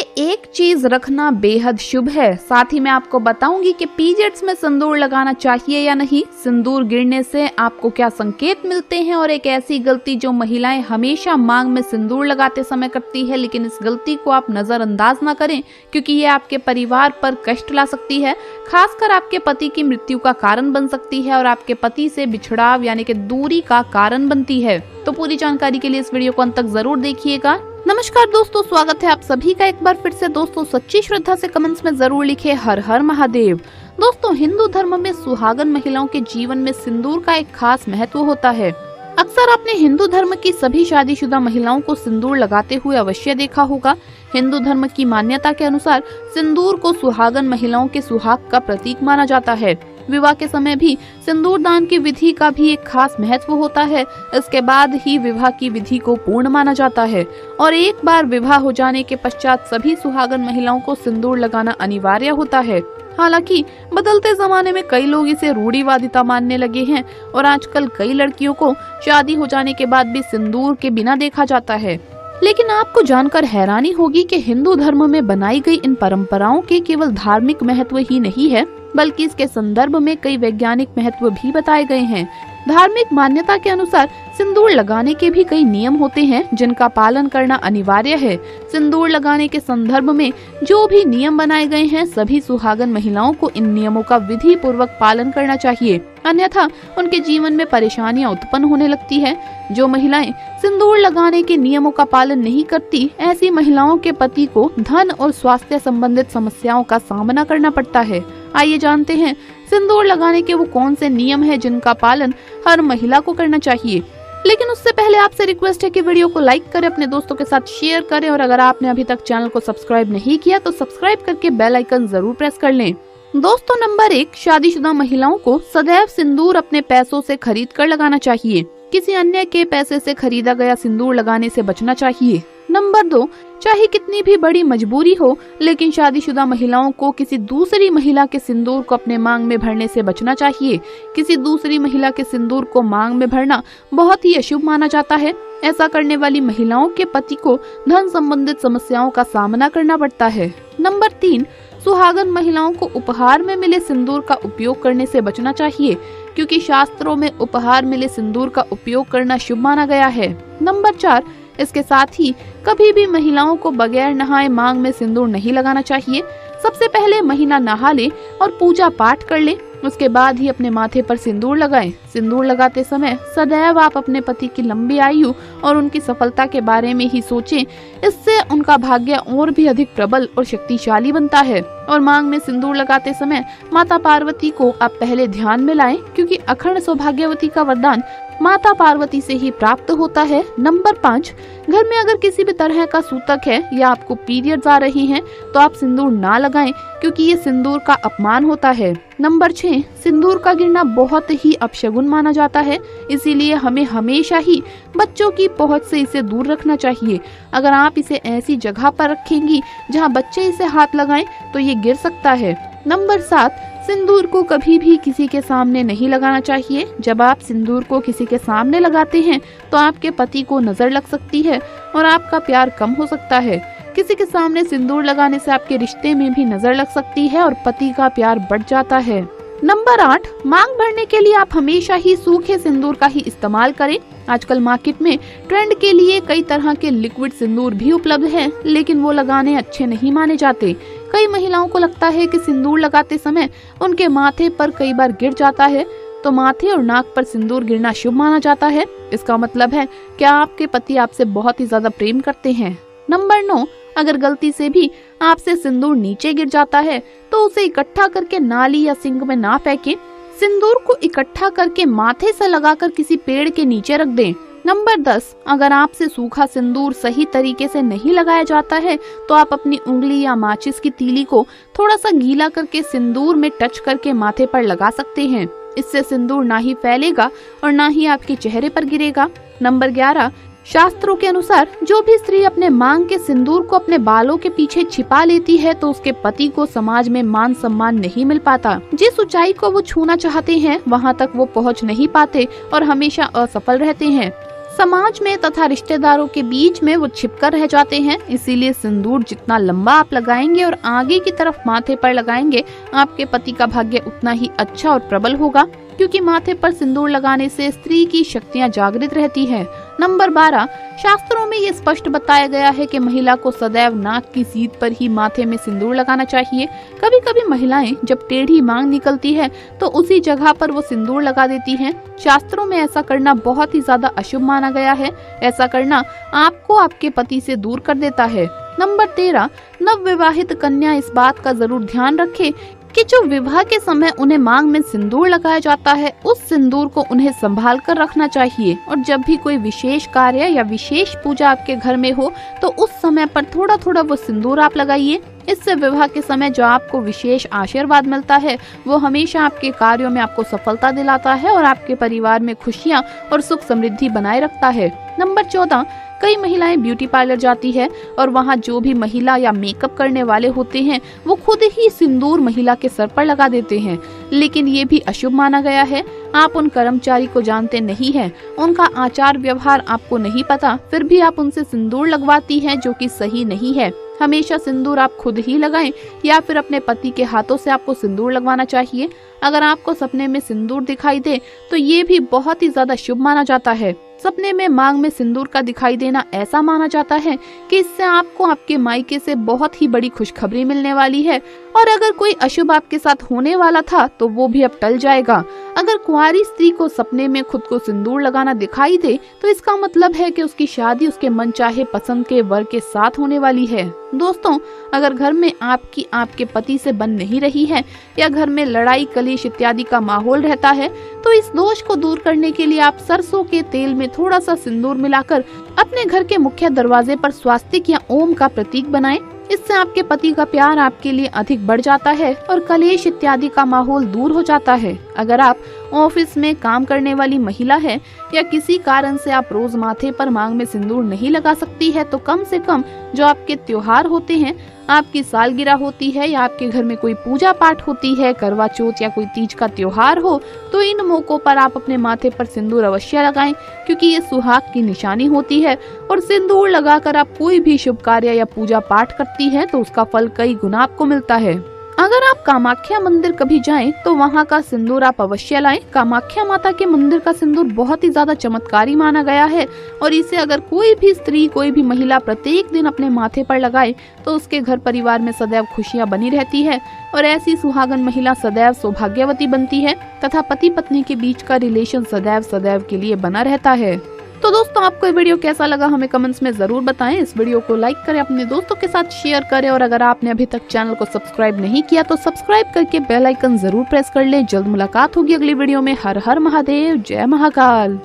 ये एक चीज रखना बेहद शुभ है। साथ ही मैं आपको बताऊंगी कि पीरियड्स में सिंदूर लगाना चाहिए या नहीं, सिंदूर गिरने से आपको क्या संकेत मिलते हैं और एक ऐसी गलती जो महिलाएं हमेशा मांग में सिंदूर लगाते समय करती है, लेकिन इस गलती को आप नजरअंदाज ना करें क्योंकि ये आपके परिवार पर कष्ट ला सकती है, खासकर आपके पति की मृत्यु का कारण बन सकती है और आपके पति से बिछड़ाव यानी कि दूरी का कारण बनती है। तो पूरी जानकारी के लिए इस वीडियो को अंत तक जरूर देखिएगा। नमस्कार दोस्तों, स्वागत है आप सभी का एक बार फिर से। दोस्तों सच्ची श्रद्धा से कमेंट्स में जरूर लिखे हर हर महादेव। दोस्तों हिंदू धर्म में सुहागन महिलाओं के जीवन में सिंदूर का एक खास महत्व होता है। अक्सर आपने हिंदू धर्म की सभी शादीशुदा महिलाओं को सिंदूर लगाते हुए अवश्य देखा होगा। हिंदू धर्म की मान्यता के अनुसार सिंदूर को सुहागन महिलाओं के सुहाग का प्रतीक माना जाता है। विवाह के समय भी सिंदूर दान की विधि का भी एक खास महत्व होता है। इसके बाद ही विवाह की विधि को पूर्ण माना जाता है और एक बार विवाह हो जाने के पश्चात सभी सुहागन महिलाओं को सिंदूर लगाना अनिवार्य होता है। हालांकि बदलते जमाने में कई लोग इसे रूढ़िवादिता मानने लगे हैं और आजकल कई लड़कियों को शादी हो जाने के बाद भी सिंदूर के बिना देखा जाता है। लेकिन आपको जानकर हैरानी होगी कि हिंदू धर्म में बनाई गई इन परंपराओं के केवल धार्मिक महत्व ही नहीं है, बल्कि इसके संदर्भ में कई वैज्ञानिक महत्व भी बताए गए हैं। धार्मिक मान्यता के अनुसार सिंदूर लगाने के भी कई नियम होते हैं जिनका पालन करना अनिवार्य है। सिंदूर लगाने के संदर्भ में जो भी नियम बनाए गए हैं, सभी सुहागन महिलाओं को इन नियमों का विधि पूर्वक पालन करना चाहिए, अन्यथा उनके जीवन में परेशानियां उत्पन्न होने लगती है। जो महिलाएं सिंदूर लगाने के नियमों का पालन नहीं करती, ऐसी महिलाओं के पति को धन और स्वास्थ्य संबंधित समस्याओं का सामना करना पड़ता है। आइए जानते हैं सिंदूर लगाने के वो कौन से नियम हैं जिनका पालन हर महिला को करना चाहिए। लेकिन उससे पहले आपसे रिक्वेस्ट है कि वीडियो को लाइक करें, अपने दोस्तों के साथ शेयर करें और अगर आपने अभी तक चैनल को सब्सक्राइब नहीं किया तो सब्सक्राइब करके बेल आइकन जरूर प्रेस कर लें। दोस्तों नंबर 1, शादीशुदा महिलाओं को सदैव सिंदूर अपने पैसों से खरीद कर लगाना चाहिए। किसी अन्य के पैसे से खरीदा गया सिंदूर लगाने से बचना चाहिए। नंबर 2, चाहे कितनी भी बड़ी मजबूरी हो, लेकिन शादीशुदा महिलाओं को किसी दूसरी महिला के सिंदूर को अपने मांग में भरने से बचना चाहिए। किसी दूसरी महिला के सिंदूर को मांग में भरना बहुत ही अशुभ माना जाता है। ऐसा करने वाली महिलाओं के पति को धन संबंधित समस्याओं का सामना करना पड़ता है। नंबर 3, सुहागन महिलाओं को उपहार में मिले सिंदूर का उपयोग करने से बचना चाहिए, क्योंकि शास्त्रों में उपहार मिले सिंदूर का उपयोग करना शुभ माना गया है। नंबर 4, इसके साथ ही कभी भी महिलाओं को बगैर नहाए मांग में सिंदूर नहीं लगाना चाहिए। सबसे पहले महिला नहा ले और पूजा पाठ कर ले, उसके बाद ही अपने माथे पर सिंदूर लगाएं। सिंदूर लगाते समय सदैव आप अपने पति की लंबी आयु और उनकी सफलता के बारे में ही सोचें। इससे उनका भाग्य और भी अधिक प्रबल और शक्तिशाली बनता है। और मांग में सिंदूर लगाते समय माता पार्वती को आप पहले ध्यान में लाएं, क्योंकि अखंड सौभाग्यवती का वरदान माता पार्वती से ही प्राप्त होता है। नंबर 5, घर में अगर किसी भी तरह का सूतक है या आपको पीरियड्स आ रही हैं, तो आप सिंदूर ना लगाएं, क्योंकि ये सिंदूर का अपमान होता है। नंबर 6, सिंदूर का गिरना बहुत ही अपशगुन माना जाता है, इसीलिए हमें हमेशा ही बच्चों की पहुंच से इसे दूर रखना चाहिए। अगर आप इसे ऐसी जगह पर रखेंगी जहां बच्चे इसे हाथ लगाएं तो ये गिर सकता है। नंबर 7, सिंदूर को कभी भी किसी के सामने नहीं लगाना चाहिए। जब आप सिंदूर को किसी के सामने लगाते हैं तो आपके पति को नजर लग सकती है और आपका प्यार कम हो सकता है। किसी के सामने सिंदूर लगाने से आपके रिश्ते में भी नजर लग सकती है और पति का प्यार बढ़ जाता है। नंबर 8, मांग भरने के लिए आप हमेशा ही सूखे सिंदूर का ही इस्तेमाल करें। आजकल मार्केट में ट्रेंड के लिए कई तरह के लिक्विड सिंदूर भी उपलब्ध हैं, लेकिन वो लगाने अच्छे नहीं माने जाते। कई महिलाओं को लगता है कि सिंदूर लगाते समय उनके माथे पर कई बार गिर जाता है, तो माथे और नाक पर सिंदूर गिरना शुभ माना जाता है। इसका मतलब है कि आपके पति आपसे बहुत ही ज्यादा प्रेम करते हैं। नंबर 9, अगर गलती से भी आपसे सिंदूर नीचे गिर जाता है तो उसे इकट्ठा करके नाली या सिंक में ना फेंकें। सिंदूर को इकट्ठा करके माथे से लगाकर किसी पेड़ के नीचे रख दें। नंबर 10, अगर आपसे सूखा सिंदूर सही तरीके से नहीं लगाया जाता है तो आप अपनी उंगली या माचिस की तीली को थोड़ा सा गीला करके सिंदूर में टच करके माथे पर लगा सकते हैं। इससे सिंदूर ना ही फैलेगा और ना ही आपके चेहरे पर गिरेगा। नंबर 11, शास्त्रों के अनुसार जो भी स्त्री अपने मांग के सिंदूर को अपने बालों के पीछे छिपा लेती है तो उसके पति को समाज में मान सम्मान नहीं मिल पाता। जिस ऊंचाई को वो छूना चाहते हैं वहां तक वो पहुंच नहीं पाते और हमेशा असफल रहते हैं। समाज में तथा रिश्तेदारों के बीच में वो छिपकर रह जाते हैं। इसीलिए सिंदूर जितना लंबा आप लगाएंगे और आगे की तरफ माथे पर लगाएंगे, आपके पति का भाग्य उतना ही अच्छा और प्रबल होगा, क्योंकि माथे पर सिंदूर लगाने से स्त्री की शक्तियां जागृत रहती है। नंबर 12, शास्त्रों में ये स्पष्ट बताया गया है कि महिला को सदैव नाक की सीध पर ही माथे में सिंदूर लगाना चाहिए। कभी कभी महिलाएं जब टेढ़ी मांग निकलती है तो उसी जगह पर वो सिंदूर लगा देती हैं। शास्त्रों में ऐसा करना बहुत ही ज्यादा अशुभ माना गया है। ऐसा करना आपको आपके पति से दूर कर देता है। नंबर 13, नवविवाहित कन्या इस बात का जरूर ध्यान रखे कि जो विवाह के समय उन्हें मांग में सिंदूर लगाया जाता है, उस सिंदूर को उन्हें संभाल कर रखना चाहिए। और जब भी कोई विशेष कार्य या विशेष पूजा आपके घर में हो तो उस समय पर थोड़ा थोड़ा वो सिंदूर आप लगाइए। इससे विवाह के समय जो आपको विशेष आशीर्वाद मिलता है वो हमेशा आपके कार्यों में आपको सफलता दिलाता है और आपके परिवार में खुशियां और सुख समृद्धि बनाए रखता है। नंबर 14, कई महिलाएं ब्यूटी पार्लर जाती है और वहाँ जो भी महिला या मेकअप करने वाले होते हैं वो खुद ही सिंदूर महिला के सर पर लगा देते हैं, लेकिन ये भी अशुभ माना गया है। आप उन कर्मचारी को जानते नहीं हैं, उनका आचार व्यवहार आपको नहीं पता, फिर भी आप उनसे सिंदूर लगवाती हैं, जो कि सही नहीं है। हमेशा सिंदूर आप खुद ही लगाएं या फिर अपने पति के हाथों से आपको सिंदूर लगवाना चाहिए। अगर आपको सपने में सिंदूर दिखाई दे तो ये भी बहुत ही ज्यादा शुभ माना जाता है। सपने में मांग में सिंदूर का दिखाई देना ऐसा माना जाता है कि इससे आपको आपके मायके से बहुत ही बड़ी खुशखबरी मिलने वाली है, और अगर कोई अशुभ आपके साथ होने वाला था तो वो भी अब टल जाएगा। अगर कुंवारी स्त्री को सपने में खुद को सिंदूर लगाना दिखाई दे तो इसका मतलब है कि उसकी शादी उसके मनचाहे पसंद के वर के साथ होने वाली है। दोस्तों, अगर घर में आपकी आपके पति से बन नहीं रही है या घर में लड़ाई कलेश इत्यादि का माहौल रहता है तो इस दोष को दूर करने के लिए आप सरसों के तेल में थोड़ा सा सिंदूर मिलाकर अपने घर के मुख्य दरवाजे पर स्वास्तिक या ओम का प्रतीक बनाएं। इससे आपके पति का प्यार आपके लिए अधिक बढ़ जाता है और कलेश इत्यादि का माहौल दूर हो जाता है। अगर आप ऑफिस में काम करने वाली महिला है या किसी कारण से आप रोज माथे पर मांग में सिंदूर नहीं लगा सकती है तो कम से कम जो आपके त्योहार होते हैं, आपकी सालगिरह होती है या आपके घर में कोई पूजा पाठ होती है, करवा चौथ या कोई तीज का त्योहार हो, तो इन मौकों पर आप अपने माथे पर सिंदूर अवश्य लगाएं, क्योंकि ये सुहाग की निशानी होती है। और सिंदूर लगाकर आप कोई भी शुभ कार्य या पूजा पाठ करती हैं तो उसका फल कई गुना आपको मिलता है। अगर आप कामाख्या मंदिर कभी जाएं तो वहां का सिंदूर आप अवश्य लाएं। कामाख्या माता के मंदिर का सिंदूर बहुत ही ज्यादा चमत्कारी माना गया है और इसे अगर कोई भी स्त्री, कोई भी महिला प्रत्येक दिन अपने माथे पर लगाए तो उसके घर परिवार में सदैव खुशियां बनी रहती है और ऐसी सुहागन महिला सदैव सौभाग्यवती बनती है तथा पति पत्नी के बीच का रिलेशन सदैव सदैव के लिए बना रहता है। तो दोस्तों, आपको ये वीडियो कैसा लगा हमें कमेंट्स में जरूर बताएं। इस वीडियो को लाइक करें, अपने दोस्तों के साथ शेयर करें और अगर आपने अभी तक चैनल को सब्सक्राइब नहीं किया तो सब्सक्राइब करके बेल आइकन जरूर प्रेस कर लें। जल्द मुलाकात होगी अगली वीडियो में। हर हर महादेव, जय महाकाल।